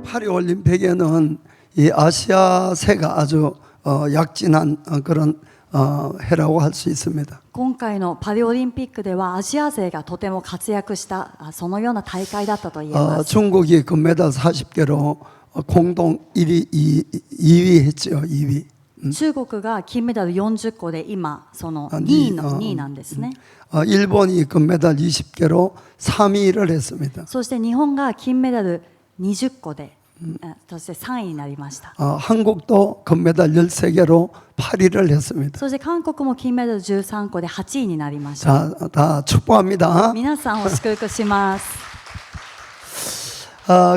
파리 올림픽에는 이 아시아세가 아주 약진한 그런 해라고 할 수 있습니다. 今回のパリオリンピックではアジア勢がとても活躍したそのような大会だったと言えます。 중국이 금메달 40개로 공동 1위, 2위 했죠. 2위. 中国が金メダル40個で今その2位なんですね。 일본이 금메달 20개로 3위를 했습니다. そして日本が金メダル20個でそして3位になりました。 한국도 금메달 13개로 8위를 했습니다. そして韓国も金メダル13個で8位になりました。 다 축복합니다. 皆さんを祝福します。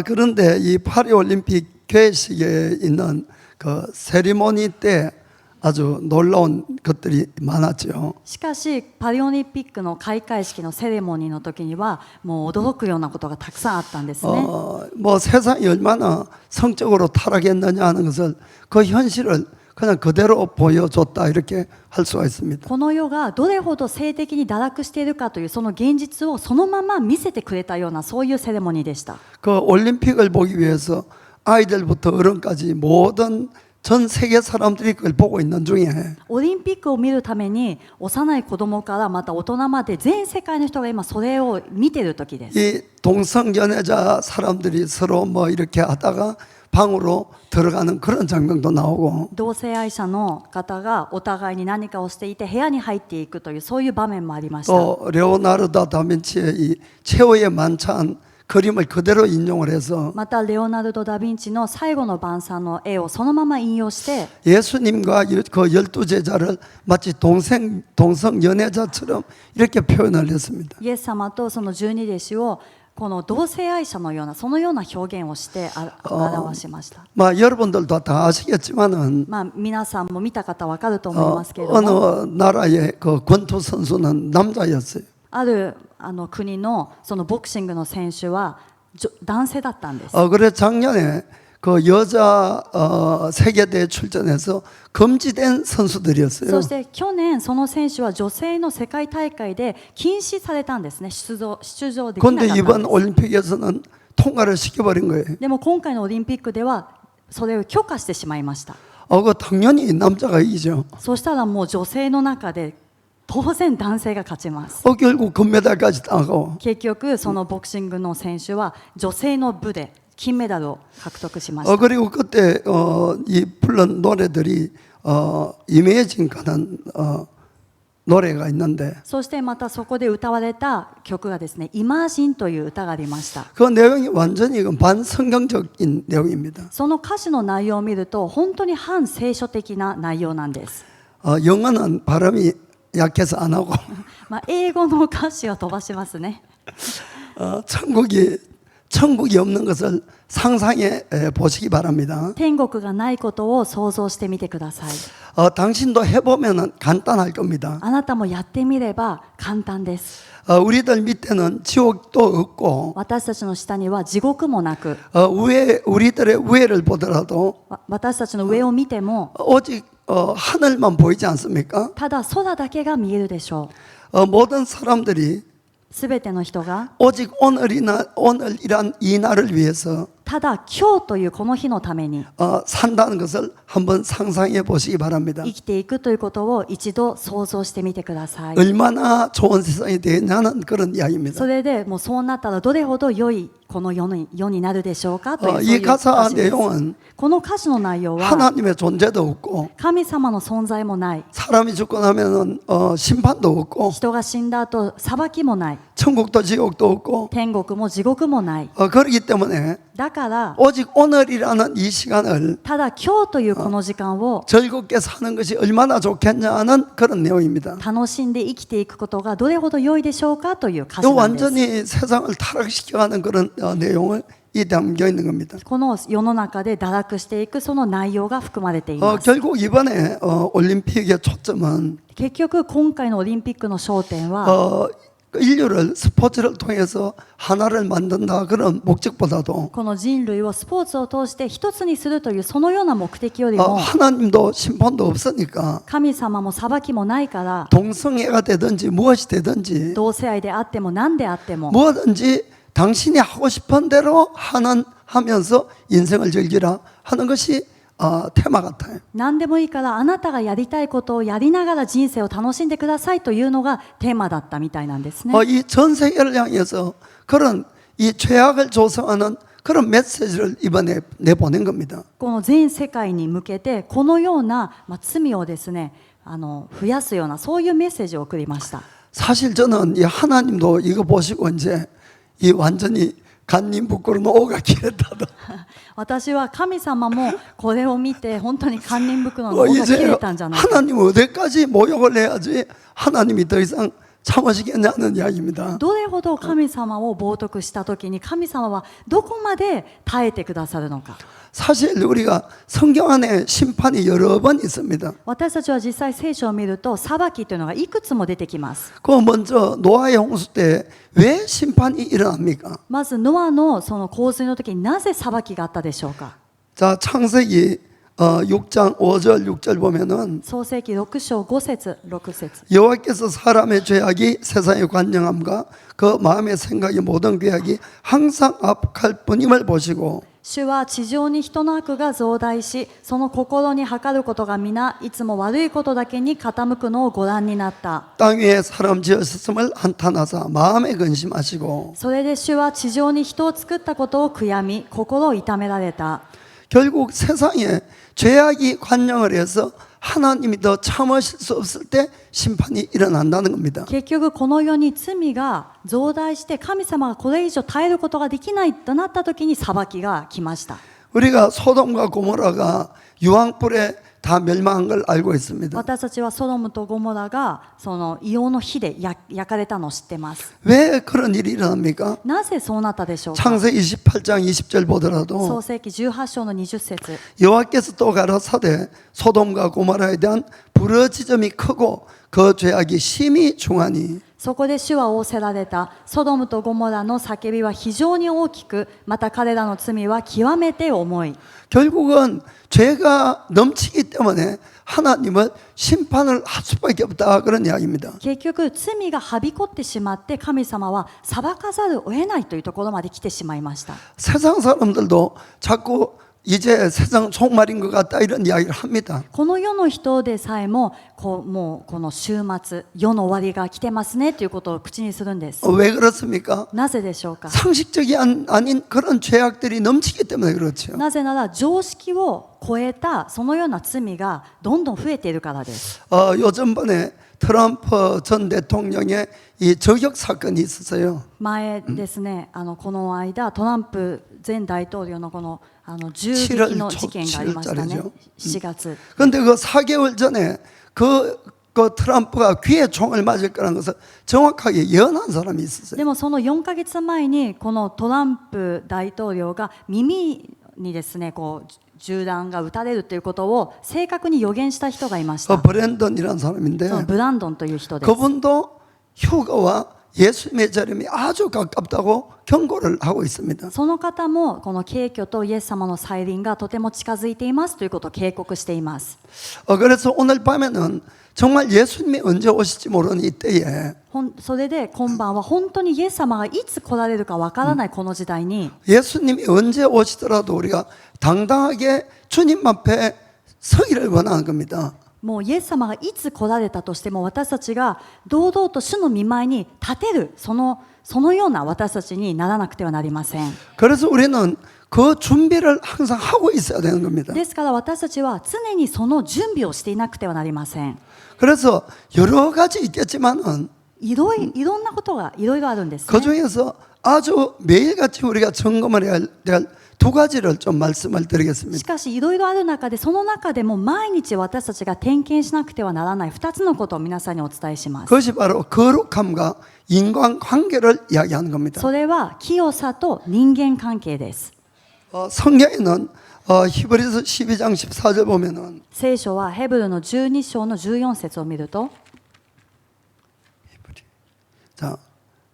그런데 이 파리 올림픽 개회식에 있는 그 세리머니 때 아주 놀라운 것들이 많았죠. しかしパリオリンピックの開会式のセレモニーの時にはもう驚くようなことがたくさんあったんですね。 뭐 세상이 얼마나 성적으로 타락했느냐 하는 것을 그 현실을 그냥 그대로 보여줬다 이렇게 할 수가 있습니다. この世がどれほど性的に堕落しているかというその現実をそのまま見せてくれたようなそういうセレモニーでした。 그 올림픽을 보기 위해서 아이들부터 어른까지 모든 전 세계 사람들이 그걸 보고 있는 중에 オリンピックを見るために幼い子供からまた大人まで全世界の人が今それを見ている時です。 이 동성연애자 사람들이 서로 뭐 이렇게 하다가 방으로 들어가는 그런 장면도 나오고 同性愛者の方がお互いに何かをしていて部屋に入っていくというそういう場面もありました。 또 레오나르도 다빈치의 이 최후의 만찬 그림을 그대로 인용을 해서 またレオナルド・ダ・ヴィンチの最後の晩餐の絵をそのまま引用して 예수님과 그 12제자를 마치 동성 연애자처럼 이렇게 표현을 했습니다. イエス様とその十二弟子をこの同性愛者のようなそのような表現をして表しました。 여러분들도 다 아시겠지만은 皆さんも見た方わかると思いますけれども 어느 나라의 그 권투 선수는 남자였어요. ある国のそのボクシングの選手は男性だったんです。 그래 작년에 그 여자 세계대회 출전해서 금지된 선수들이었어요. そして去年その選手は女性の世界大会で禁止されたんですね。出場できなか 그런데 ったん 이번 です。 올림픽에서는 통과를 시켜버린 거예요. でも今回のオリンピックではそれを許可してしまいました。 그 당연히 남자가 이기죠. そしたらもう女性の中で当然男性が勝ちます。 결국 금메달까지 따고 結局そのボクシングの選手は女性の部で金メダルを獲得しました。 그리고 그때 이 불른 노래들이 이매진 가는 노래가 있는데 そしてまたそこで歌われた曲がですね、イマージンという歌がありました。 그 내용이 완전히 반성경적인 내용입니다. その歌詞の内容を見ると本当に反聖書的な内容なんです。 영어는 발음이 약해서 안 하고 英語の歌詞を飛ばしますね。 천국이 없는 것을 상상해 보시기 바랍니다. 天国がないことを想像してみてください。 당신도 해보면 간단할 겁니다. あなたもやってみれば簡単です。 우리들 밑에는 지옥도 없고 私たちの下には地獄もなく、 우리들의 위에를 보더라도 私たちの上を見ても 오직 하늘만 보이지 않습니까? ただ空だけが見えるでしょ 모든 사람들이 う。すべての人が 오직 오늘이란 이 날을 위해서 ただ今日というこの日のために 산다는 것을 한번 상상해 보시기 바랍니다. 生きていくということを一度想像してみてください。 얼마나 좋은 세상이 되냐는 그런 이야기입니다. それでもうそうなったらどれほど良いこの世になるでしょうかというそうい 이 う 가사 歌詞です。 내용은 この歌詞の内容は 하나님의 존재도 없고 神様の存在もない、 사람이 죽고 나면은 심판도 없고 人が死んだ後裁きもない、 천국도 지옥도 없고 天国も地獄もない。 그렇기 때문에 だから 오직 오늘이라는 이 시간을 ただ今日というこの時間を 즐겁게 사는 것이 얼마나 좋겠냐는 그런 내용입니다. 楽しんで生きていくことがどれほど良いでしょうかという歌詞なんです。 완전히 세상을 타락시켜가는 그런 내용을 이 담겨 있는 겁니다. この世の中で堕落していくその内容が含まれています。 결국 이번에 올림픽의 초점은 結局今回のオリンピックの焦点は 인류를 스포츠를 통해서 하나를 만든다 그런 목적보다도 この人類をスポーツを通して一つにするというそのような目的よりも 하나님도 심판도 없으니까 神様も裁きもないから 동성애가 되든지 무엇이 되든지 同性愛であっても何であっても 뭐든지 당신이 하고 싶은 대로 하는 하면서 인생을 즐기라 하는 것이 테마 같아요. 何でもいいからあなたがやりたいことをやりながら人生を楽しんでくださいというのがテーマだったみたいなんですね。 이 전 세계를 향해서 그런 이 죄악을 조성하는 그런 메시지를 이번에 내보낸 겁니다. この全世界に向けてこのような、罪をですね増やすようなそういうメッセージを送りました。 사실 저는 이 하나님도 이거 보시고 이제 이 완전히 간님 부끄러운 오가 길었다다. 私は神様もこれを見て本当に堪忍袋の尾が切 이제 れたんじゃないか。 하나님 어디까지 모욕을 해야지 하나님이 더 이상 참으시겠냐는 이야기입니다. どれほど神様を冒涜した時に神様はどこまで耐えてくださるのか。 사실 우리가 성경 안에 심판이 여러 번 있습니다. 私たちは実際聖書を見ると裁きというのがいくつも出てきます。 그 먼저 노아의 홍수 때 왜 심판이 일어납니까? まずノアのその洪水の時になぜ裁きがあったでしょうか。 자, 창세기 6장 5절 6절 보면은 創世記6章5節6節 여호와께서 사람의 죄악이 세상의 관영함과 그 마음의 생각이 모든 계약이 항상 압할 뿐임을 보시고 主は地上に人の悪が増大し、その心に計ることが皆いつも悪いことだけに傾くのをご覧になった。 땅 위에 사람 지으셨음을 한탄하사 마음에 근심하시고 それで主は地上に人を作ったことを悔やみ、心を痛められた。 결국 세상에 죄악이 관영을 해서 하나님이 더 참으실 수 없을 때 심판이 일어난다는 겁니다. 結局この世に罪が増大して神様がこれ以上耐えることができないとなった時に裁きが来ました。 우리가 소돔과 고모라가 유황불에 다 멸망한 걸 알고 있습니다. 私たちはソドムとゴモラがその硫黄の火で焼かれたのを知ってます。 왜 그런 일이 일어납니까? なぜそうなったでしょうか。 창세기 28장 20절 보더라도 創世記18章の20節 여호와께서 또 가라사대 소돔과 고모라에 대한 부러지점이 크고 그 죄악이 심히 중하니 そこで主は仰せられた。ソドムとゴモラの叫びは非常に大きく、また彼らの罪は極めて重い。 결국은 죄가 넘치기 때문에 하나님은 심판을 할 수밖에 없다 그런 이야기입니다. 結局罪がはびこってしまって神様は裁かざるを得ないというところまで来てしまいました。 세상 사람들도 자꾸 이제 세상 종말인 것 같다 이런 이야기를 합니다. この世の人でさえももうこの週末世の終わりが来てますねということを口にするんです。 왜 그렇습니까? なぜでしょうか。 상식적이 아닌 그런 죄악들이 넘치기 때문에 그렇죠. なぜなら常識を超えたそのような罪がどんどん増えているからです。 요즘번에 트럼프 전 대통령의 이 저격 사건이 있었어요. 前ですね、この間トランプ前大統領のこの銃撃の事件がありましたね。7月。 그런데 그 4개월 전에 그 트럼프가 귀에 총을 맞을 거라는 것을 정확하게 예언한 사람이 있었어요. でもその4ヶ月前にこのトランプ大統領が耳にですねこう銃弾が撃たれるということを正確に予言した人がいました。 브랜던이라는 사람인데 そのブランドンという人です。 그분도 휴거와 예수님의 재림이 아주 가깝다고 경고를 하고 있습니다. その方もこの景挙とイエス様の再臨がとても近づいていますということを警告しています。 그래서 오늘 밤에는 정말 예수님이 언제 오실지 모르는 이때에 それで今晩は本当にイエス様がいつ来られるかわからないこの時代に 예수님이 언제 오시더라도 우리가 당당하게 주님 앞에 서기를 원하는 겁니다. もうイエス様がいつ来られたとしても私たちが堂々と主の御前に立てるそのような私たちにならなくてはなりません。 그래서 우리는 그 준비를 항상 하고 있어야 되는 겁니다. ですから私たちは常にその準備をしていなくてはなりません。 그래서 여러 가지 있겠지만은 いろんなことがいろいろあるんですね。 그 중에서 아주 매일같이 우리가 점검을 해야 될 두 가지를 좀 말씀을 し 드리겠습니다. かしいろいろある中でその中でも毎日私たちが点検しなくてはならない2つのことを皆さんにお伝えします。 그것이 바로 거룩함과 인간관계를 이야기하는 겁니다. それは清さと人間関係です。 성경에는 히브리서 12장 14절 보면은 聖書はヘブルの12章の14節を見ると 자,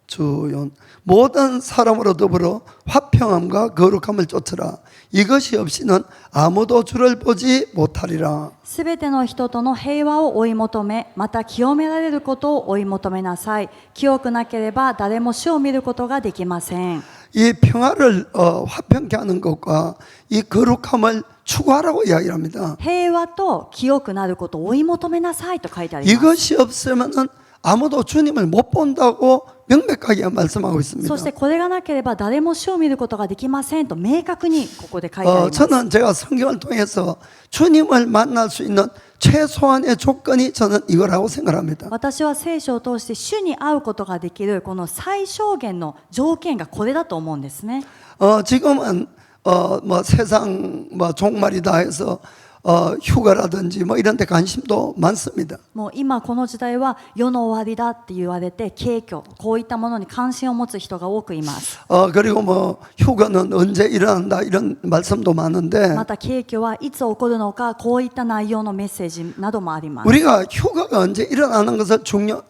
주연 모든 사람으로 더불어 화평함과 거룩함을 쫓으라. 이것이 없이는 아무도 주를 보지 못하리라. すべての人との平和を追い求め、また清められることを追い求めなさい。清くなければ誰も主を見ることができません。이 평화를 화평케 하는 것과 이 거룩함을 추구하라고 이야기를 합니다. 平和と清くなることを追い求めなさいと書いてあります。 이것이 없으면은 아무도 주님을 못 본다고 명백하게 말씀하고 있습니다. そしてこれがなければ誰も主を見ることができませんと明確にここで書いてあります。 저는 제가 성경을 통해서 주님을 만날 수 있는 최소한의 조건이 저는 이거라고 생각합니다. 私は聖書を通して主に会うことができるこの最小限の条件がこれだと思うんですね。 지금은 뭐 세상 뭐 종말이다 해서 휴가라든지 뭐 이런 데 관심도 많습니다. もう今この時代は世の終わりだって言われて景挙こういったものに関心を持つ人が多くいます。 그리고 뭐 휴가는 언제 일어난다 이런 말씀도 많은데 また景挙はいつ起こるのかこういった内容のメッセージなどもあります。 우리가 휴가가 언제 일어나는 것을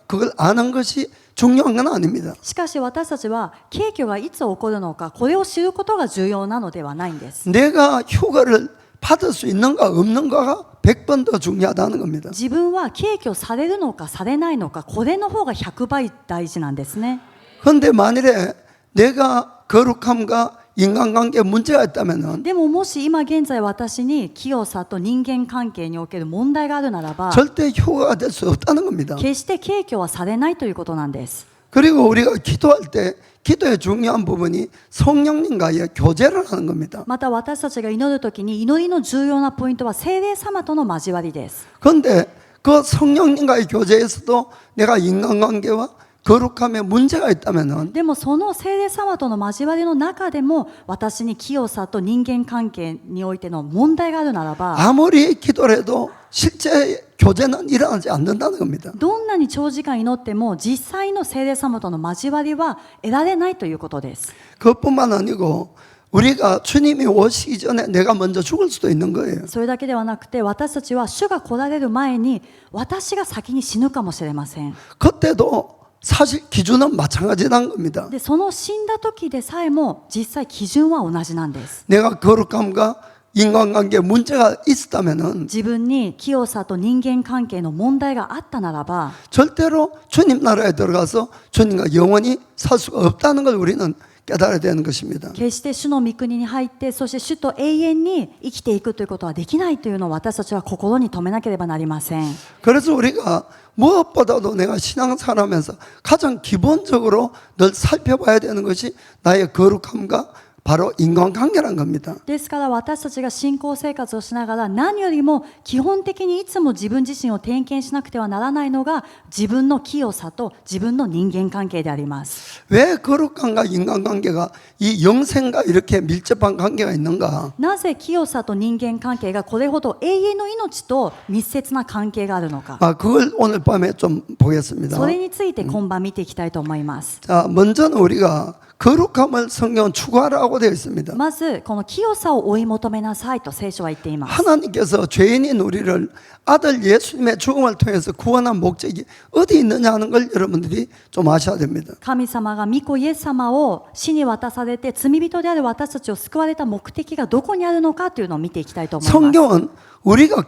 그걸 아는 것이 중요한 건 아닙니다. しかし私たちは景挙がいつ起こるのかこれを知ることが重要なのではないんです。 내가 휴가를 받을 수 있는가 없는가가 100번 더 중요하다는 겁니다. 自分は景挙されるのかされないのかこれの方が100倍大事なんですね。 그런데 만일에 내가 거룩함과 인간관계에 문제가 있다면은 でももし今現在私に清さと人間関係における問題があるならば 절대 휴가가 될 수 없다는 겁니다. 決して景挙はされないということなんです。 그리고 우리가 기도할 때 기도의 중요한 부분이 성령님과의 교제를 하는 겁니다. また私たちが祈るときに祈りの重要なポイントは聖霊様との交わりです。 그런데 그 성령님과의 교제에서도 내가 인간관계와 거룩함에 문제가 있다면은 でもその聖霊様との交わりの中でも私に清さと人間関係においての問題があるならば 아무리 기도를 해도 실제 교제는 일어나지 않는다는 겁니다. どんなに長時間祈っても実際の聖霊様との交わりは得られないということです。 그것뿐만 아니고 우리가 주님이 오시기 전에 내가 먼저 죽을 수도 있는 거예요. それだけではなくて私たちは主が来られる前に私が先に死ぬかもしれません。 그때도 사실 기준은 마찬가지라는 겁니다. でその死んだ時でさえも実際基準は同じなんです。 내가 거룩함과 인간관계에 문제가 있었다면은 自分に清さと人間関係の問題があったならば 절대로 주님 나라에 들어가서 주님과 영원히 살 수가 없다는 걸 우리는 깨달아야 되는 것입니다. 決して主の御国に入ってそして主と永遠に生きていくということはできないというのを私たちは心に留めなければなりません。 그래서 우리가 무엇보다도 내가 신앙생활하면서 가장 기본적으로 늘 살펴봐야 되는 것이 나의 거룩함과 바로 인간관계란 겁니다. ですから私たちが信仰生活をしながら何よりも基本的にいつも自分自身を点検しなくてはならないのが自分の清さと自分の人間関係であります。 왜 거룩함과 인간관계가 이 영생과 이렇게 밀접한 관계가 있는가? なぜ清さと人間関係がこれほど永遠の命と密接な関係があるのか。 그걸 오늘 밤에 좀 보겠습니다. それについて今晩見ていきたいと思います。 자, 먼저는 우리가 거룩함을 성경은 추구하라고 되어 있습니다. まずこの清さを追い求めなさいと聖書は言っています。 하나님께서 죄인인 우리를 아들 예수님의 죽음을 통해서 구원한 목적이 어디 있느냐 하는 걸 여러분들이 좀 아셔야 됩니다. 神様が御子イエス様を死に渡されて罪人である私たちを救われた目的がどこにあるのかというのを見ていきたいと思います。 성경은 우리가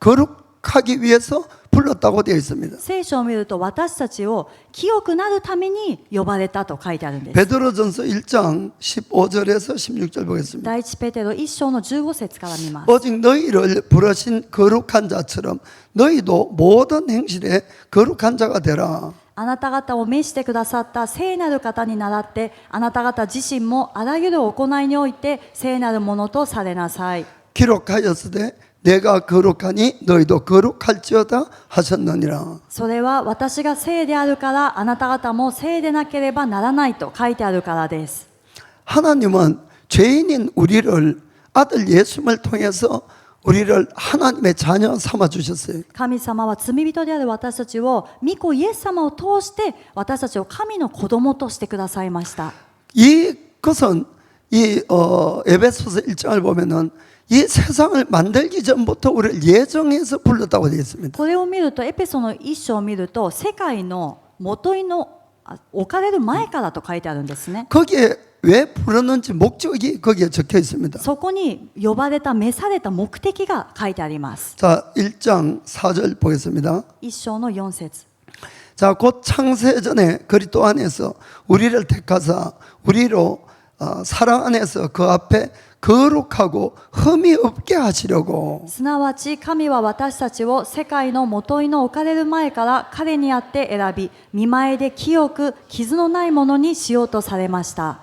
거룩하기 위해서 불렀다고 되어 있습니다. 聖書を見ると私たちを清くなるために呼ばれたと書いてあるんです。 베드로전서 1장 15절에서 16절 보겠습니다. 第一ペテロ1章の15節から見ます。 오직 너희를 부르신 거룩한 자처럼 너희도 모든 행실에 거룩한 자가 되라. あなた方を召してくださった聖なる方に倣ってあなた方自身もあらゆる行いにおいて聖なるものとされなさい。 기록하였으되 내가 거룩하니 너희도 거룩할지어다 하셨느니라. それは私が聖であるからあなた方も聖でなければならないと書いてあるからです。 하나님은 죄인인 우리를 아들 예수님을 통해서 우리를 하나님의 자녀 삼아 주셨어요. 神様は罪人である私たちを御子イエス様を通して私たちを神の子供としてくださいました。 이것은 에베소서 1장을 보면은 이 세상을 만들기 전부터 우리를 예정해서 불렀다고 되어 있습니다. これを見るとエペソの一章を見ると世界の元いの置かれる前からと書いてあるんですね。 거기에 왜 부르는지 목적이 거기에 적혀 있습니다. そこに呼ばれた召された目的が書いてあります。 자, 1장 4절 보겠습니다. 一章の4節。 자, 곧 창세전에 그리스도 안에서 우리를 택하사 우리로 사랑 안에서 그 앞에 거룩하고 흠이 없게 하시려고. すなわち神は私たちを世界のもといの置かれる前から彼にあって選び、見前で清く傷のないものにしようとされました。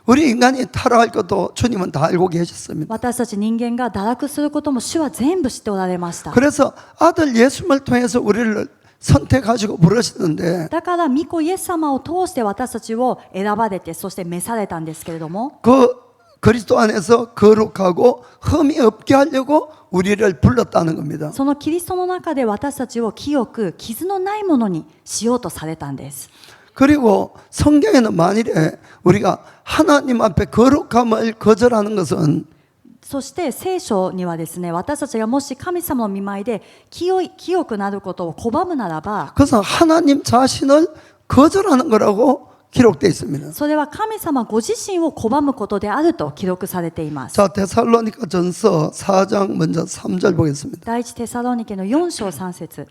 우리 인간이 타락할 것도 주님은 다 알고 계셨습니다. 私たち人間が堕落することも主は全部知っておられました。 그래서 아들 예수님을 통해서 우리를 선택하시고 부르시는데 だから御子イエス様を通して私たちを選ばれて、そして召されたんですけれども、 그 그리스도 안에서 거룩하고 흠이 없게 하려고 우리를 불렀다는 겁니다. そのキリストの中で私たちを清く傷のないものにしようとされたんです。 그리고 성경에는 만일에 우리가 하나님 앞에 거룩함을 거절하는 것은 そして聖書にはですね、私たちがもし神様の御前で清くなることを拒むならば、 그것은 하나님 자신을 거절하는 거라고 기록되어 있습니다. それは神様ご自身を拒むことであると記録されています。 자, 데살로니가 전서 4장 먼저 3절 보겠습니다. 第一テサロニケの4章3節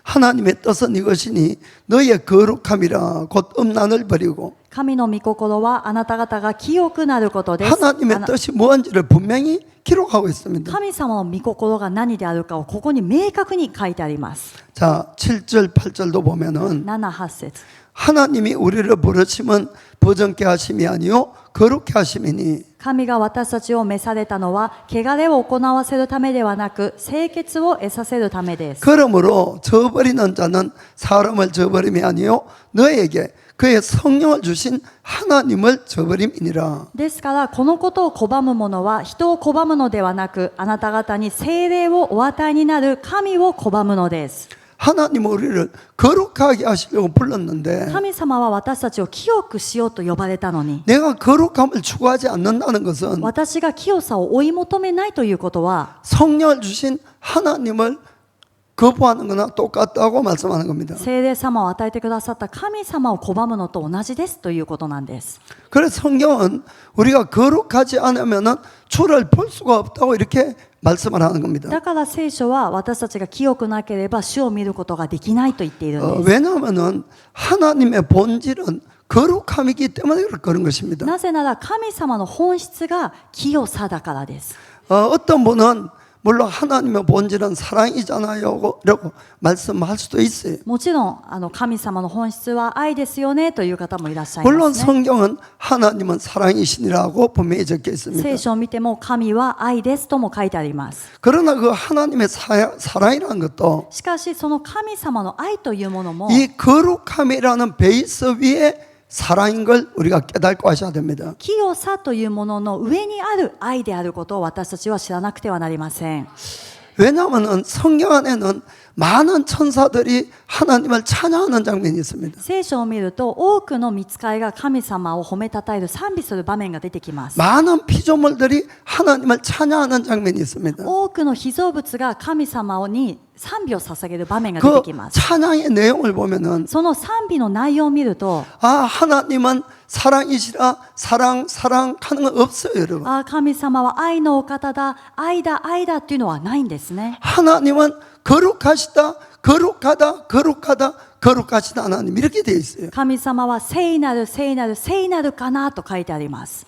하나님의 뜻은 이것이니 너희의 거룩함이라 곧 음란을 버리고. 神の御心はあなた方が清くなることです。 하나님의 뜻이 무엇인지를 분명히 기록하고 있습니다. 神様の御心が何であるかをここに明確に書いてあります。 자, 7절 8절도 보면은 7、8節 하나님이 우리를 부르심은 부정케 하심이 아니요 거룩케 하심이니. 神が私たちを召されたのは汚れを行わせるためではなく清潔を得させるためです。 그러므로 저버리는 자는 사람을 저버림이 아니요 너에게 그의 성령을 주신 하나님을 저버림이니라. ですからこのことを拒む者は人を拒むのではなく、あなた方に聖霊をお与えになる神を拒むのです。 하나님은 우리를 거룩하게 하시려고 불렀는데 神様は私たちを清くしようと呼ばれたのに、 내가 거룩함을 추구하지 않는다는 것은 私が清さを追い求めないということは、 성령을 주신 하나님을 거부하는 거나 똑같다고 말씀하는 겁니다. 聖霊様を与えてくださった神様を拒むのと同じですということなんです。 그래서 성경은 우리가 거룩하지 않으면은 주를 볼 수가 없다고 이렇게 말씀을 하는 겁니다. だから聖書は私たちが清くなければ主を見ることができないと言っているんです。 왜냐하면은 하나님의 본질은 거룩함이기 때문에 그런 것입니다. なぜなら神様の本質が清さだからです。 어떤 분은 물론 하나님의 본질은 사랑이잖아요 라고 말씀할 수도 있어요. もちろん神様の本質は愛ですよねという方もいらっしゃいま 물론 すね。 성경은 하나님은 사랑이시니라고 분명히 적혀 있습니다. 聖書を見ても神は愛ですとも書いてあります。 그러나 그 하나님의 사랑이라는 것도 しかしその神様の愛というものも 이 거룩함이라는 베이스 위에 사랑인 걸 우리가 깨닫고 하셔야 됩니다. 清さというものの上にある愛であることを私たちは知らなくてはなりません。 왜냐하면 성경 안에는 많은 천사들이 하나님을 찬양하는 장면이 있습니다. 聖書を見ると多くの御使いが神様を褒めたたえる賛美する場面が出てきます。 많은 피조물들이 하나님을 찬양하는 장면이 있습니다. 多くの被造物が神様に賛美を捧げる場面が出 그 てきます。 찬양의 내용을 보면은 その賛美の内容を見ると、 하나님은 사랑이시라 사랑 하는 건 없어요, 여러분. 神様は愛のお方だ、愛だっていうのはないんですね。 하나님은 거룩하시다, 거룩하시다 하나님 이렇게 되어 있어요. 神様は聖なるかなと書いてあります。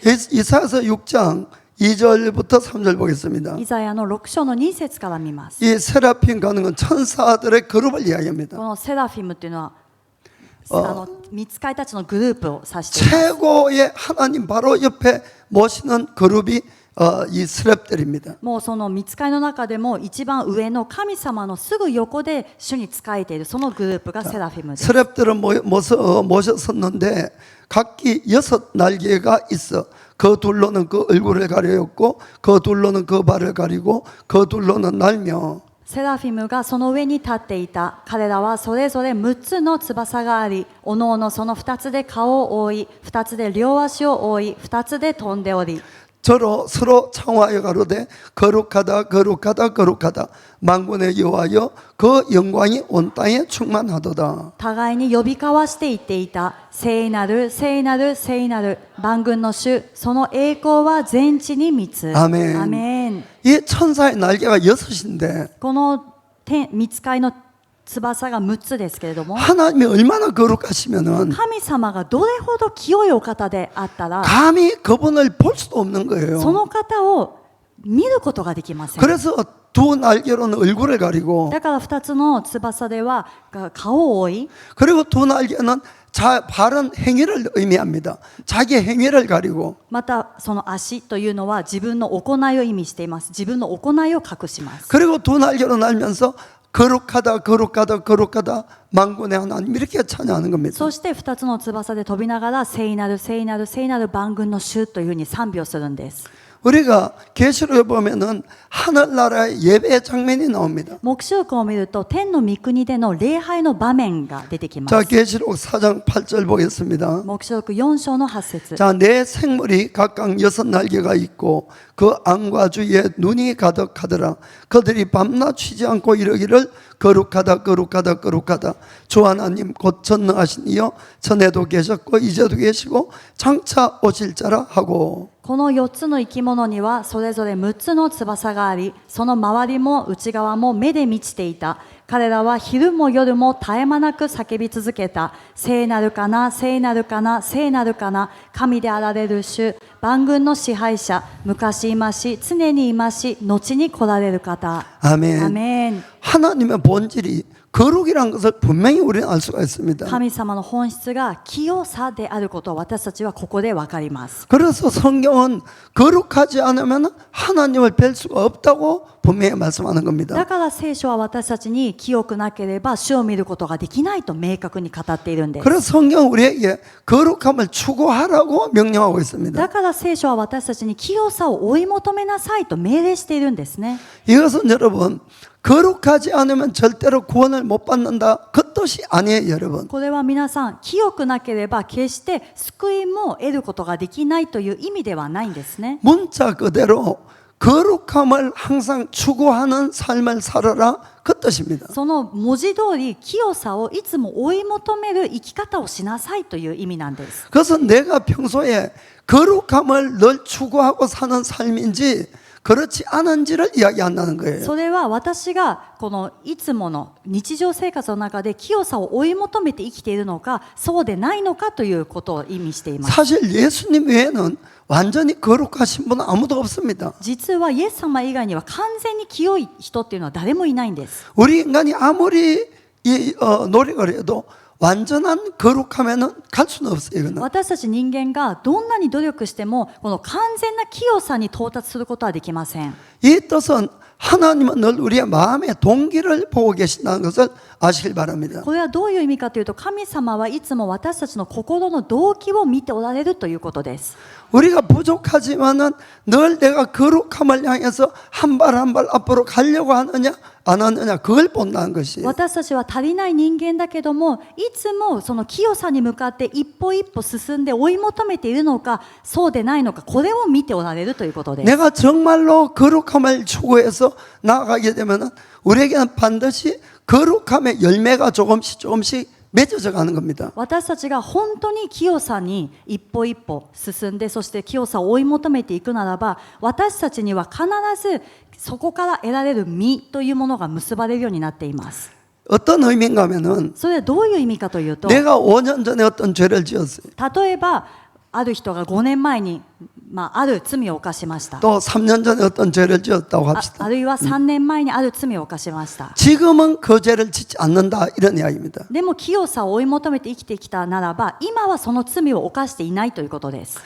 이사야서 6장 2절부터 3절 보겠습니다. イザヤの6章の2節から見ます。 이 세라핌 가는 건 천사들의 그룹을 이야기합니다. このセラフィムっていうのは御使いたちのグループを指しています。 최고의 하나님 바로 옆에 모시는 그룹이 이 스랩들입니다. もうその御使いの中でも一番上の神様のすぐ横で主に仕えているそのグループがセラフィムです。 스랩들은 모셨었는데 각기 6 날개가 있어. 그 둘로는 그 얼굴을 가려였고 그 둘로는 그 발을 가리고 그 둘로는 날며 セラフィムがその上に立っていた。彼らはそれぞれ6つの翼があり、おのおのその2つで顔を覆い、2つで両足を覆い、2つで飛んでおり、 서로 창화하여 가로되 거룩하다 만군의 여호와여 그 영광이 온 땅에 충만하도다. 互いに呼び交わして言っていた。聖なる万軍の主、その栄光は全地に満つ。 아멘. アメン。 이 천사의 날개가 6인데 この御使いの翼が6つですけれども、 하나님이 얼마나 거룩하시면은 神様がどれほど清いお方であったら 감히 그분을 볼 수도 없는 そ 거예요. の方を見ることができません。 그래서 두 날개로는 얼굴을 가리고 だから2つの翼では顔を覆い、 그리고 두 날개는 바른 행위를 의미합니다. 자기 행위를 가리고 またその足というのは自分の行いを意味しています。自分の行いを隠します。 그리고 두 날개로 날면서 거룩하다 거룩하다 거룩하다 만군의 하나님 이렇게 찬양하는 겁니다. そして2つの翼で飛びながら聖なる聖なる聖なる万軍の主というふうに賛美をするんです。 우리가 계시록에 보면은 하늘나라의 예배 장면이 나옵니다. 黙示録を見ると天の御国での礼拝の場面が出てきま 자, す。 계시록 4장 8절 보겠습니다. 黙示録4章の8節。 자, 내 생물이 각각 6날개가 있고 그 안과 주위에 눈이 가득하더라. 그들이 밤낮 쉬지 않고 이르기를 거룩하다 거룩하다 거룩하다 주 하나님 곧 전능하신 이여 전에도 계셨고 이제도 계시고 장차 오실 자라 하고. この4つの生き物にはそれぞれ6つの翼があり、その周りも内側も目で満ちていた。彼らは昼も夜も絶え間なく叫び続けた。聖なるかな、聖なるかな、聖なるかな。神であられる主、万軍の支配者、昔いまし、常にいまし、後に来られる方。 아멘. アメン。 하나님의 본질이 거룩이라는 것을 분명히 우리는 알 수가 있습니다. 神様の本質が清さであることを私たちはここで分かります。 그래서 성경은 거룩하지 않으면 하나님을 뵐 수가 없다고 분명히 말씀하는 だ 겁니다. から聖書は私たちに清くなければ主を見ることができないと明確に語っているんです。 그래서 성경은 우리에게 거룩함을 추구하라고 명령하고 있습니다. だから聖書は私たちに清さを追い求めなさいと命令しているんですね。 이것은 여러분 거룩하지 않으면 절대로 구원을 못 받는다 그 뜻이 아니에요, 여러분. これは皆さん、清くなければ決して救いも得ることができないという意味ではないんですね。 문자 그대로 거룩함을 항상 추구하는 삶을 살아라 그 뜻입니다. その文字通り清さをいつも追い求める生き方をしなさいという意味なんです。 그래서 내가 평소에 거룩함을 늘 추구하고 사는 삶인지 그렇지 않은지를 이야기한다는 거예요. それは私がこのいつもの日常生活の中で清さを追い求めて生きているのか、そうでないのかということを意味しています。 사실 예수님 외에는 완전히 거룩하신 분은 아무도 없습니다. 実はイエス様以外には完全に清い人っていうのは誰もいないんです。 우리 인간이 아무리 노력을 해도 완전한 거룩함에는 갈 수는 없어요. 이거는. 私たち人間がどんなに努力してもこの完全な清さに到達することはできません。 이 뜻은 하나님은 늘 우리의 마음의 동기를 보고 계신다는 것을 아시길 바랍니다. これはどういう意味かというと、神様はいつも私たちの心の動機を見ておられるということです。 우리가 부족하지만은 늘 내가 거룩함을 향해서 한 발 한 발 앞으로 가려고 하느냐 안 하느냐 그걸 본다는 것이에요. 私たちは足りない人間だけども、いつもその清さに向かって一歩一歩進んで追い求めているのか、そうでないのか、これを見ておられるということです。 내가 정말로 거룩함을 추구해서 나아가게 되면은 우리에게는 반드시 거룩함의 열매가 조금씩 맺어져 가는 겁니다. 私たちが本当に清さに一歩一歩進んで、そして清さを追い求めていくならば、私たちには必ずそこから得られる実というものが結ばれるようになっています。 어떤 의미인가 하면은 それはどういう意味かというと、 내가 5년 전에 어떤 죄를 지었어요. 例えばある人が5年前に、ある罪を犯しました。 또 3년 전에 어떤 죄를 지었다고 あ 합시다. るいは3年前にある罪を犯しました。 지금은 그 죄를 짓지 않는다 이런 이야기입니다. でも清さを追い求めて生きてきたならば、今はその罪を犯していないということです。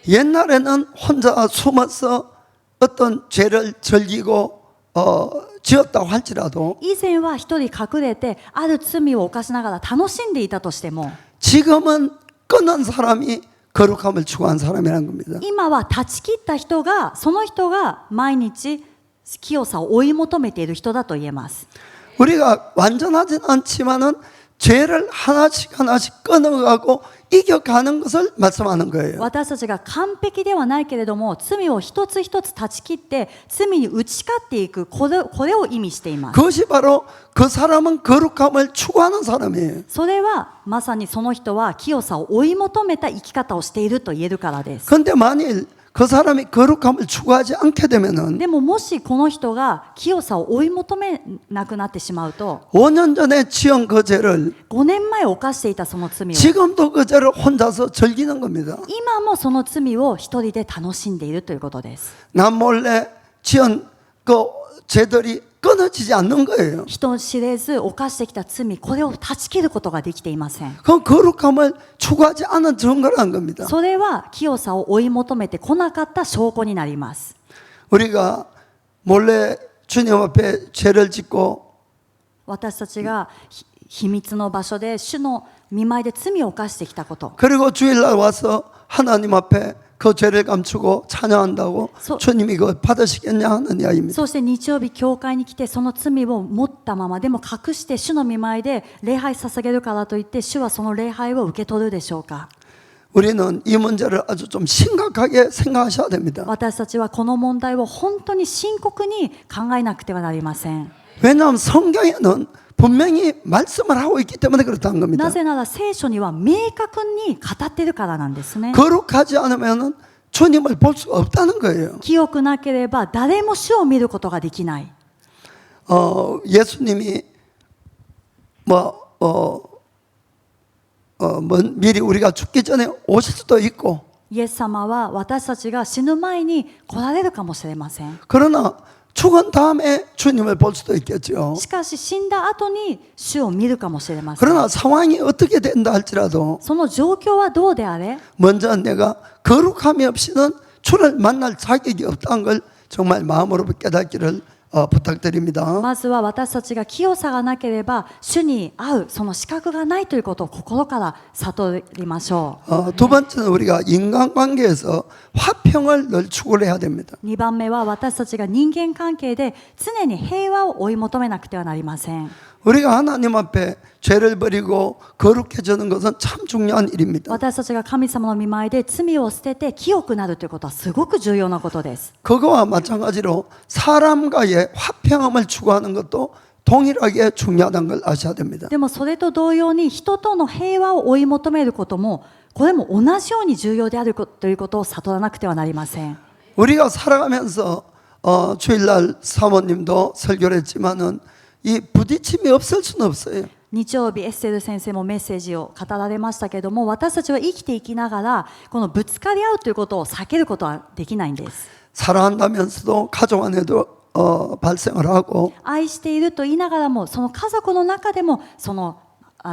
옛날에는 혼자 숨어서 어떤 죄를 즐기고 지었다고 할지라도 以前は一人隠れてある罪を犯しながら楽しんでいたとしても、 지금은 끊은 사람이 거룩함을 추구한 사람이라는 겁니다. 今は断ち切った人が、その人が毎日清さを追い求めている人だと言えます。 우리가 완전하진 않지만은 죄를 하나씩 끊어가고 이겨가는 것을 말씀하는 거예요. 私たちが完璧ではないけれども、罪を一つ一つ断ち切って罪に打ち勝っていく、これを意味しています。 그것이 바로 그 사람은 거룩함을 추구하는 사람이에요. それはまさにその人は清さを追い求めた生き方をしていると言えるからです。 그런데 만일 그 사람이 거룩함을 추구하지 않게 되면은 でももしこの人が清さを追い求めなくなってしまうと、 5년 전에 지은 그 죄를 5年前犯していたその罪を 지금도 그 죄를 혼자서 즐기는 겁니다. 今もその罪を一人で楽しんでいるということです。 남 몰래 지은 그 죄들이 끊어지지 않는 거예요. 人知れず犯してきた罪、これを断ち切ることができていません。 그 거룩함을 추구하지 않은 증거라는 겁니다. それは清さを追い求めてこなかった証拠になります。 우리가 몰래 주님 앞에 죄를 짓고 私たちが秘密の場所で主の見舞いで罪を犯してきたこと、 그리고 주일날 와서 하나님 앞에 그 죄를 감추고 찬양한다고 주님이 그걸 받으시겠냐 하는 이야기입니다. そして日曜日教会に来てその罪を持ったままでも隠して主の見舞いで礼拝捧げるからといって主はその礼拝を受け取るでしょうか。 우리는 이 문제를 아주 좀 심각하게 생각하셔야 됩니다. 私たちはこの問題を本当に深刻に考えなくてはなりません。 왜냐하면 성경에는 분명히 말씀을 하고 있기 때문에 그렇다는 겁니다. なぜなら聖書には明確に語っているからなんですね。 거룩하지 않으면 주님을 볼 수가 없다는 거예요. 清くなければ誰も主を見ることができない。 예수님이 미리 우리가 죽기 전에 오실 수도 있고 イエス様は私たちが死ぬ前に来られるかもしれません。 그러나 죽은 다음에 주님을 볼 수도 있겠죠. しかし死んだ後に主を見るかもしれません。 그러나 상황이 어떻게 된다 할지라도 その状況はどうであれ、 먼저 내가 거룩함이 없이는 주를 만날 자격이 없다는 걸 정말 마음으로 깨닫기를 부탁드립니다. まずは私たちが清さがなければ主に会うその資格がないということを心から悟りましょう。 두 번째는 우리가 인간관계에서 화평을 늘 추구를 해야 됩니다. 2番目は私たちが人間関係で常に平和を追い求めなくてはなりません。 우리가 하나님 앞에 죄를 버리고 거룩해지는 것은 참 중요한 일입니다. 私たちが神様の御前で罪を捨てて清くなるということはすごく重要なことです。 그거와 마찬가지로 사람과의 화평함을 추구하는 것도 동일하게 중요하다는 걸 아셔야 됩니다. でもそれと同様に人との平和を追い求めることもこれも同じように重要であるということを悟らなくてはなりません。 우리가 살아가면서 주일날 사모님도 설교를 했지만은 이 부딪힘이 없을 수는 없어요. 日曜日エッセル先生もメッセージを語られましたけれども、私たちは生きていきながらこのぶつかり合うということを避けることはできないんです。 사랑한다면서도 가족 안에도 발생을 하고 愛していると言いながらもその家族の中でもその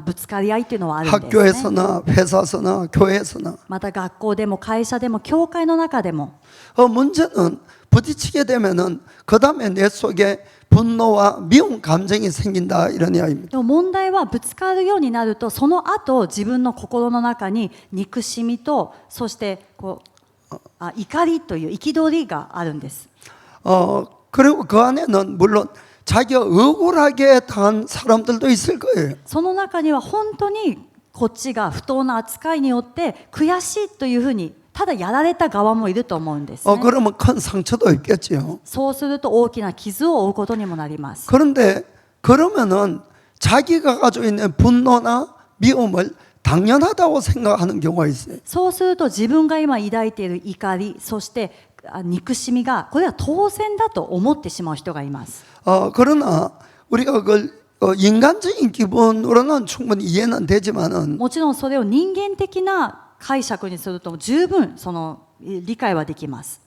ぶつかり合いというのはあるんですね。 학교에서나 회사에서나 교회에서나 また学校でも会社でも教会の中でも 문제는 부딪히게 되면은 그 다음에 내 속에 분노와 미운 감정이 생긴다 이런 이야기입니다. でも問題はぶつかるようになるとその後自分の心の中に憎しみとそして怒りという憤りがあるんです。 그리고 그 안에는 물론 자기가 억울하게 당한 사람들도 있을 거예요. その中には本当にこっちが不当な扱いによって悔しいというふうにただやられた側もいると思うんですね。 그러면 큰 상처도 있겠지요. そうすると大きな傷を負うことにもなります。 그런데 그러면은 자기가 가지고 있는 분노나 미움을 당연하다고 생각하는 경우가 있어요. そうすると自分が今抱いている怒りそして憎しみがこれは当然だと思ってしまう人がいます。 그러나 우리가 그걸 인간적인 기분으로는 충분히 이해는 되지만은 もちろんそれを人間的な解釈にすると十分その理解はできます。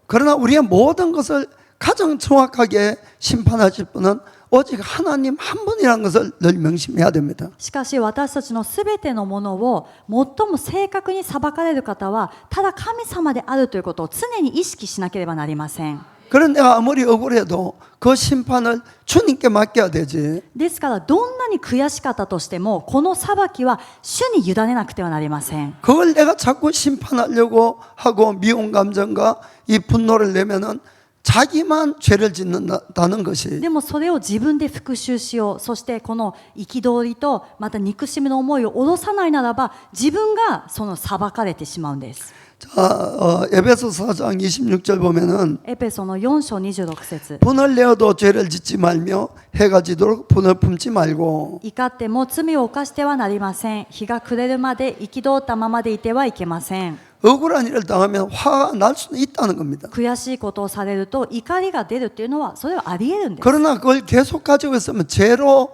그러나 우리의 모든 것을 가장 정확하게 심판하실 분은 오직 하나님 한 분이라는 것을 늘 명심해야 됩니다. しかし私たちのすべてのものを最も正確に裁かれる方はただ神様であるということを常に意識しなければなりません。 그런 내가 아무리 억울해도 그 심판을 주님께 맡겨야 되지. ですからどんなに悔しかったとしてもこの裁きは主に委ねなくてはなりません。 그걸 내가 자꾸 심판하려고 하고 미운 감정과 이 분노를 내면은 자기만 죄를 짓는다는 것이 でもそれを自分で復讐しようそしてこの憤りとまた憎しみの思いを下ろさないならば自分がその裁かれてしまうんです。 자, 에베소 4장 26절 보면은 エペソの4章26節 분을 내어도 죄를 짓지 말며 해가 지도록 분을 품지 말고 怒っても罪を犯してはなりません。日が暮れるまで憤ったままでいてはいけません。 억울한 일을 당하면 화가 날 수는 있다는 겁니다. 悔しいことをされると怒りが出るっていうのはそれはあり得るんです。 그러나 그걸 계속 가지고 있으면 죄로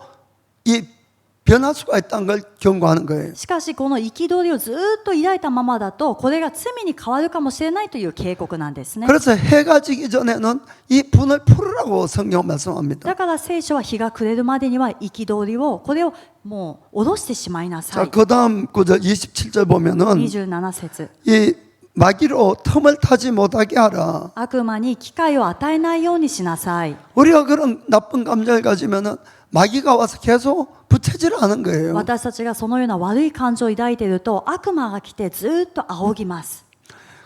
이 변할 수가 있다는 걸 경고하는 거예요. しかしこの憤りをずっと抱いたままだとこれが罪に変わるかもしれないという警告なんですね。 그래서 해가 지기 전에는 이 분을 풀으라고 성경 말씀합니다. だから聖書は日が暮れるまでには憤りをこれをもう下ろしてしまいなさ 자, い。 그 다음 구절 27절 보면은 27節 이 마귀로 틈을 타지 못하게 하라. 悪魔に機会を与えないようにしなさい。 우리가 그런 나쁜 감정을 가지면은 마귀가 와서 계속 부채질을 하는 거예요. 私たちがそのような悪い感情を抱いていると悪魔が来てずっと仰ぎます。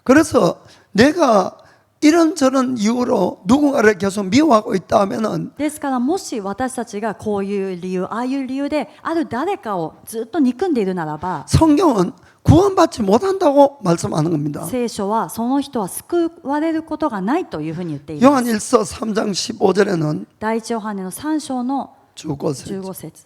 그래서 내가 이런저런 이유로 누군가를 계속 미워하고 있다 하면은 ですからもし私たちがこういう理由ああいう理由である誰かをずっと憎んでいるならば 성경은 구원받지 못한다고 말씀하는 겁니다. 聖書はその人は救われることがないというふうに言っています。 요한일서 3장 15절에는 第一ヨハネの3章の 15절 15節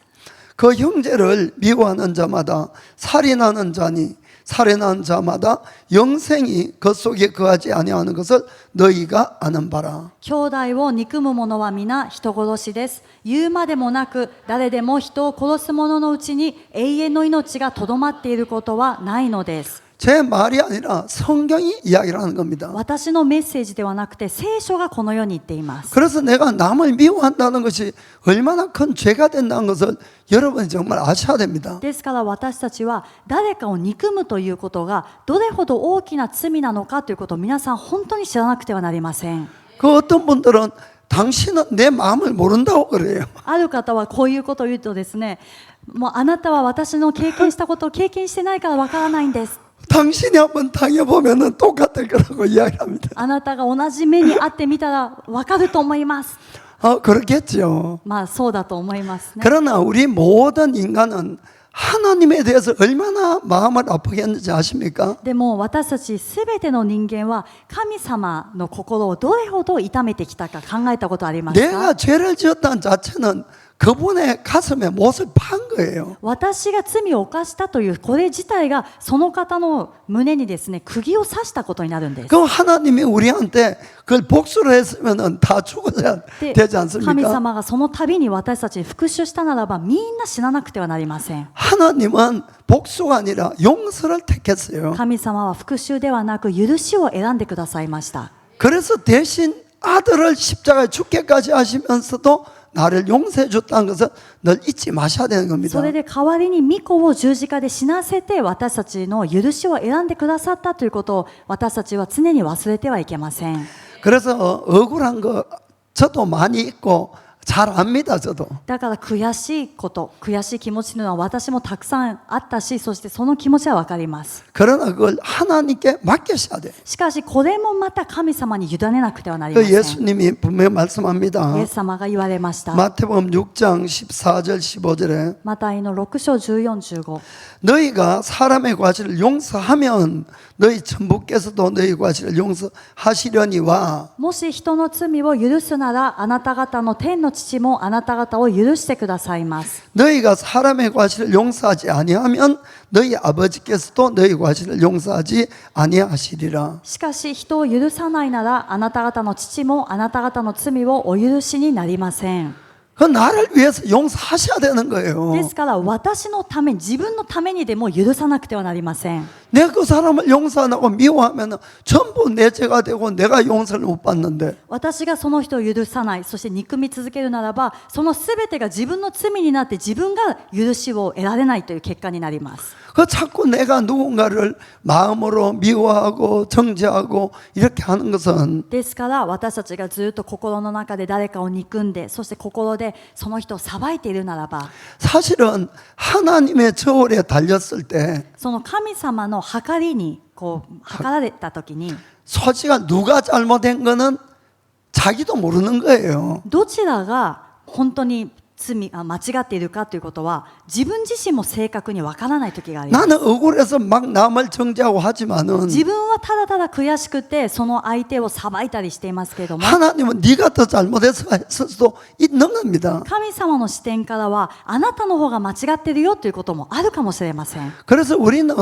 그 형제를 미워하는 자마다 살인하는 자니 살인하는 자마다 영생이 그 속에 거하지 아니하는 것을 너희가 아는 바라. 兄弟を憎む者は皆人殺しです。言うまでもなく誰でも人を殺す者のうちに永遠の命がとどまっていることはないのです。 제 말이 아니라 성경이 이야기를 하는 겁니다. 私のメッセージではなくて聖書がこのように言っています。 그래서 내가 남을 미워한다는 것이 얼마나 큰 죄가 된다는 것을 여러분이 정말 아셔야 됩니다. ですから私たちは誰かを憎むということがどれほど大きな罪なのかということを皆さん本当に知らなくてはなりません。 그 어떤 분들은 당신은 내 마음을 모른다고 그래요. ある方はこういうことを言うとですね、もうあなたは私の経験したことを経験してないからわからないんです。 당신이 한번 당해보면 똑같을 거라고 이야기합니다. あなたが同じ目に遭ってみたらわかると思います。 그렇겠죠. まあそうだと思いますね。 그러나 우리 모든 인간은 하나님에 대해서 얼마나 마음을 아프게 했는지 아십니까? でも私たちすべての人間は神様の心をどれほど痛めてきたか考えたことありますか？ 내가 죄를 지었다는 자체는 그분의 가슴에 못을 판 거예요. 私が罪を犯したというこれ自体がその方の胸にですね釘を刺したことになるんです。 그럼 하나님이 우리한테 그걸 복수를 했으면 다 죽어야 で 되지 神 않습니까? 様がその度に私たちに復讐したならばみんな死ななくてはなりません。 하나님은 복수가 아니라 용서를 택했어요. 神様は復讐ではなく許しを選んでくださいました。 그래서 대신 아들을 십자가에 죽게까지 하시면서도 나를 용서해 줬다는 것을 늘 잊지 마셔야 되는 겁니다. それで代わりに御子を十字架で死なせて私たちの許しを選んでくださったということを私たちは常に忘れてはいけません。 그래서 억울한 거 저도 많이 있고 잘 압니다. 저도. だから悔しいこと、悔しい気持ちというのは私もたくさんあったし、そしてその気持ちは分かります。 그러나 그걸 하나님께 맡기셔야 돼. しかしこれもまた神様に委ねなくてはなり 그 ません。 예수님이 분명히 말씀합니다. イエス様が言われました。 마태복음 6장 14절 15절에 マタイの6章14、15。 너희가 사람의 과실을 용서하면 너희 천부께서도 너희 과실을 용서하시려니와 もし人の罪を許すならあなた方の天の父もあなた方を許してくださいます。 너희가 사람의 과실을 용서하지 아니하면 너희 아버지께서도 너희 과실을 용서하지 아니하시리라. しかし人を許さないならあなた方の父もあなた方の罪をお許しになりません。 그 나를 위해서 용서하셔야 되는 거예요. ですから私のために自分のためにでも許さなくてはなりません。 내가 그 사람을 용서 안 하고 미워하면 전부 내 죄가 되고 내가 용서를 못 받는데 私がその人を許さない、そして憎み続けるならばその全てが自分の罪になって自分が許しを得られないという結果になります。 그 자꾸 내가 누군가를 마음으로 미워하고 정죄하고 이렇게 하는 것은 ですから私たちがずっと心の中で誰かを憎んで、そして心でその人を裁いているならば 사실은 하나님의 저울에 달렸을 때 その神様の計りにこう測られた時に 솔직히 누가 잘못한 거는 자기도 모르는 거예요. どちらが本当に間違っているかということは自分自身も正確にわからない時があります。 나는 억울해서 막 남을 정죄하고 하지만은 自分はただただ悔しくてその相手を裁いたりしていますけれども、 하나님은 네가 더 잘못해서 했을 수도 있는 겁니다. 神様の視点からはあなたの方が間違ってるよということもあるかもしれません。 그래서 우리는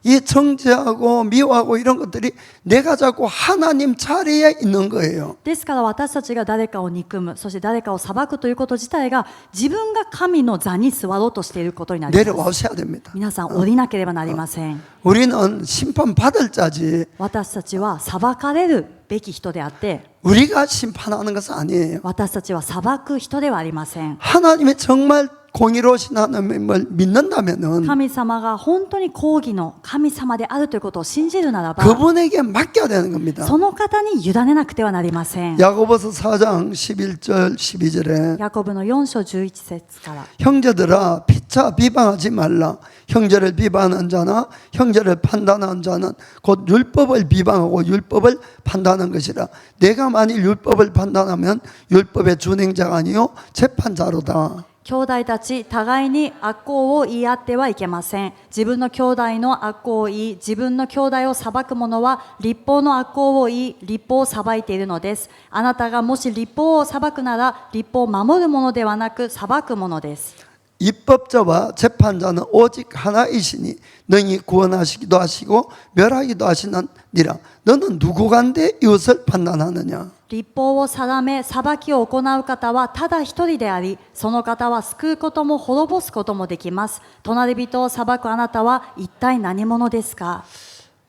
이 정죄하고 미워하고 이런 것들이 내가 자꾸 하나님 자리에 있는 거예요. ですから私たちが誰かを憎む、そして誰かを裁くということ自体が自分が神の座に座ろうとしていることになります。 내려와셔야 됩니다. 皆さん降りなければなりません。 우리는 심판받을 자지 私たちは裁かれるべき人であって、 우리가 심판하는 것은 아니에요. 私たちは裁く人ではありません。 하나님이 정말 공의로우신 하나님을 믿는다면은 神様が本当に公義の神様であるということを信じるならば、 그분에게 맡겨야 되는 겁니다. その方に委ねなくてはなりません。 야고보서 4장 11절 12절에 ヤコブの4章11節から、 형제들아 피차 비방하지 말라. 형제를 비방하는 자나 형제를 판단하는 자는 곧 율법을 비방하고 율법을 판단하는 것이라. 내가 만일 율법을 판단하면 율법의 준행자가 아니요 재판자로다. 兄弟たち、互いに悪行を言い合ってはいけません。自分の兄弟の悪行を言い、自分の兄弟を裁く者は立法の悪行を言い、立法を裁いているのです。あなたがもし立法を裁くなら、立法を守るものではなく裁くものです。 입법자와 재판자는 오직 하나이시니 능히 구원하시기도 하시고 멸하기도 하시느니라. 너는 누구간데 이웃을 판단하느냐. 立法を定め、裁きを行う方はただ一人であり、その方は救うことも滅ぼすこともできます。隣人を裁くあなたは一体何者ですか。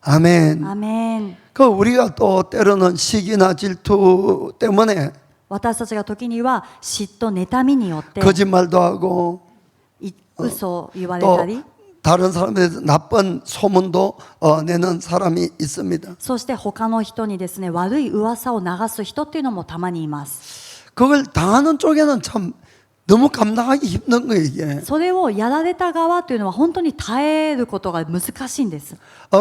아멘. アメン。 그 우리가 또 때로는 시기나 질투 때문에 私たちが時には嫉妬、妬みによって 거짓말도 하고 嘘を言われ 또 たり、 다른 사람에 대해서 나쁜 소문도 내는 사람이 있습니다. そして他の人にですね、悪い噂を流す人っていうのもたまにいます。 그걸 당하는 쪽에는 참 너무 감당하기 힘든 거예요, 이게. それをやられた側というのは本当に耐えることが難しいんです。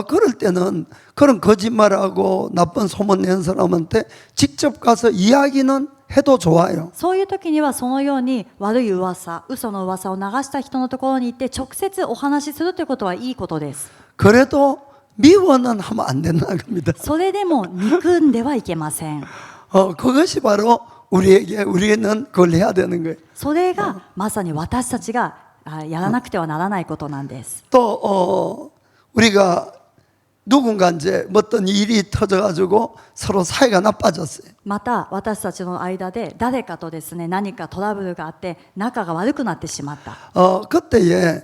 그럴 때는 그런 거짓말하고 나쁜 소문 낸 사람한테 직접 가서 이야기는 해도 좋아요. そういう時にはそのように悪い噂、嘘の噂を流した人のところに行って直接お話しするということはいいことです。 그래도 미워는 하면 안 된다는 겁니다. それでも憎んではいけません。 그것이 바로 우리는 그걸 해야 되는 거예요. それがまさに私たちがやらなくてはならないことなんです。 또 우리가 누군가 이제 어떤 일이 터져가지고 서로 사이가 나빠졌어요. また私たちの間で誰かとですね、何かトラブルがあって仲が悪くなってしまった。 그때에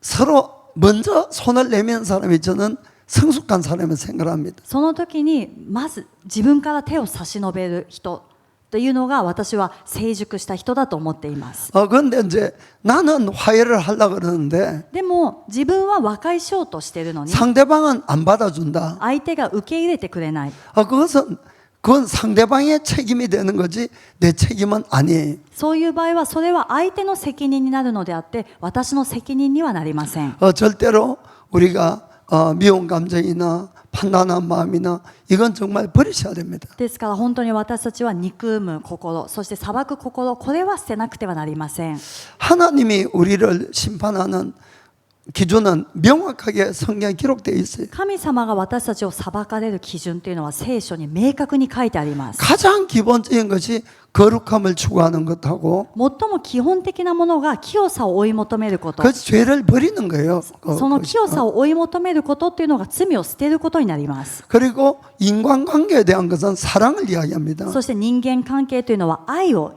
서로 먼저 손을 내미는 사람이 저는 성숙한 사람을 생각합니다. その時にまず自分から手を差し伸べる人というのが私は成熟した人だと思っています。 그런데 이제 나는 화해를 하려고 그러는데 でも自分は和解しようとしているのに 상대방은 안 받아준다. 相手が受け入れてくれない。 그건 상대방의 책임이 되는 거지 내 책임은 아니에요. そういう場合はそれは相手の責任になるのであって私の責任にはなりません。 절대로 우리가 미운 감정이나 판단한 마음이나 이건 정말 버리셔야 됩니다. ですから本当に私たちは憎む心、そして裁く心、これは捨てなくてはなりません。 하나님이 우리를 심판하는 기준은 명확하게 성경에 기록되어 있어요. 神様が私たちを裁かれる基準というのは聖書に明確に書いてあります。 가장 기본적인 것이 거룩함을 추구하는 것하고 最も基本的なものが清さを追い求めること。 그 죄를 버리는 거예요. その清さを追い求めることっていうのが罪を捨てることになります。 그리고 인간관계에 대한 것은 사랑을 이야기합니다. そして人間関係というのは愛を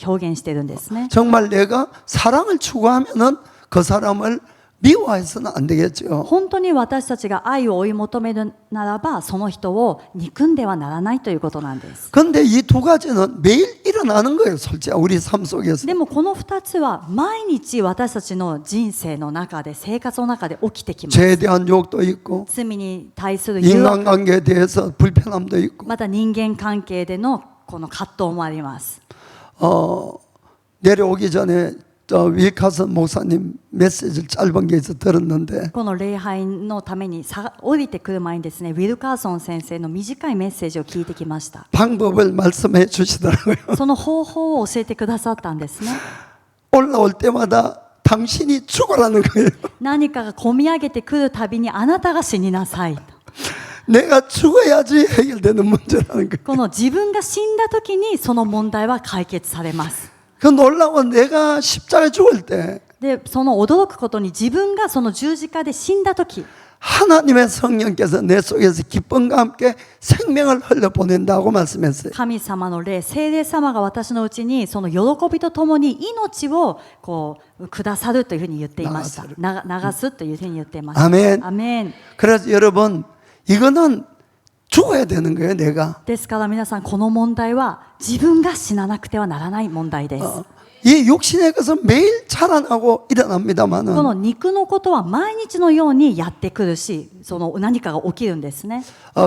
表現しているんですね。 정말 내가 사랑을 추구하면은 그 사람을 미워해서는 안 되겠죠. 本当に私たちが愛を追い求めるならばその人を憎んではならないということなんです。 그런데 이 두 가지는 매일 일어나는 거예요. 솔직히 우리 삶 속에서. でもこの2つは毎日私たちの人生の中で生活の中で起きてきます。 죄에 대한 유혹도 있고 罪に対する誘惑、 인간관계에 대해서 불편함도 있고 また人間関係でのこの葛藤もあります。 내려오기 전에 윌카슨 목사님 메시지를 짧은 게 있어 들었는데 この礼拝のために降りてくる前にですね、ウィルカーソン先生の短いメッセージを聞いてきました。 방법을 말씀해 주시더라고요. その方法を教えてくださったんですね。 올라올 때마다 당신이 죽어라는 거예요. 何かが込み上げてくるたびにあなたが死になさいと。 내가 죽어야지 해결되는 문제라는 거예요. この自分が死んだ時にその問題は解決されます。 그 놀라운 내가 십자가에 죽을 때 でその驚くことに自分がその十字架で死んだ時 하나님의 성령께서 내 속에서 기쁨과 함께 생명을 흘려보낸다고 말씀했어요. 神様の霊、聖霊様が私のうちにその喜びとともに命をこうくださるというふうに言っていました。流すというふうに言っていました。 아멘. アメン。 그래서 여러분 이거는 죽어야 되는 거예요, 내가. ですから皆さんこの問題は自分が死ななくてはならない問題です。 이 육신의 것은 매일 자라나고 こ 일어납니다만은 の肉のことは毎日のようにやってくるし、その何かが起きるんですね。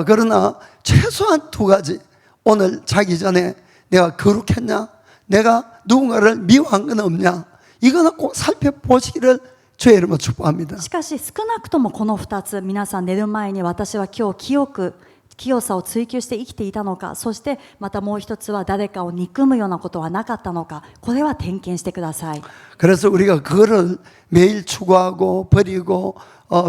그러나 최소한 두 가지. 오늘 자기 전에 내가 거룩했냐? 내가 누군가를 미워한 건 없냐? 이거는 꼭 살펴보시기를 주의 이름으로 축복합니다. しかし少なくともこの2つ、皆さん寝る前に私は今日清さを追求して生きていたのか、そしてまたもう一つは誰かを憎むようなことはなかったのか、これは点検してください。 그래서 우리가 그거를 매일 추구하고 버리고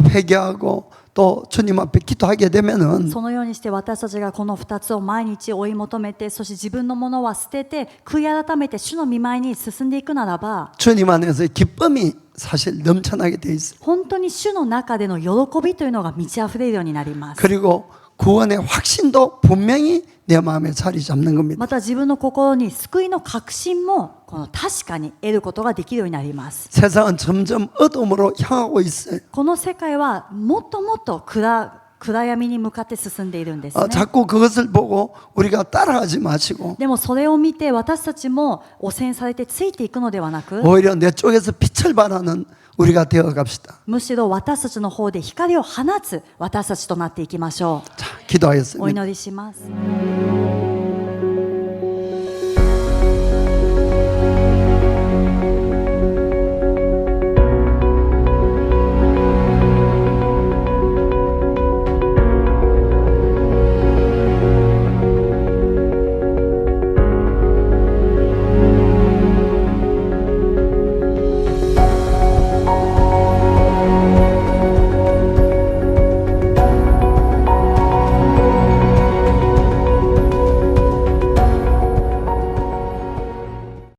회개하고 또 주님 앞에 기도하게 되면은 そのようにして私たちがこの2つを毎日追い求めて、そして自分のものは捨てて悔い改めて主の御前に進んでいくならば、 주님 안에서 기쁨이 사실 넘쳐나게 돼 있어요. 本当に主の中での喜びというのが満ち溢れるようになります。 그리고 구원의 확신도 분명히 내 마음에 자리 잡는 겁니다. また自分の心に救いの確信もこの確かに得ることができるようになります。 세상은 점점 어둠으로 향하고 있어요. この世界はもっともっと暗闇に向かって進んでいるんですね。 자꾸 그것을 보고 우리가 따라가지 마시고 でもそれを見て私たちも汚染されてついていくのではなく、 오히려 내 쪽에서 빛을 발하는 우리가 되어 갑시다. むしろ私たちの方で光を放つ私たちとなっていきましょう。 자, 기도하겠습니다. お祈りします。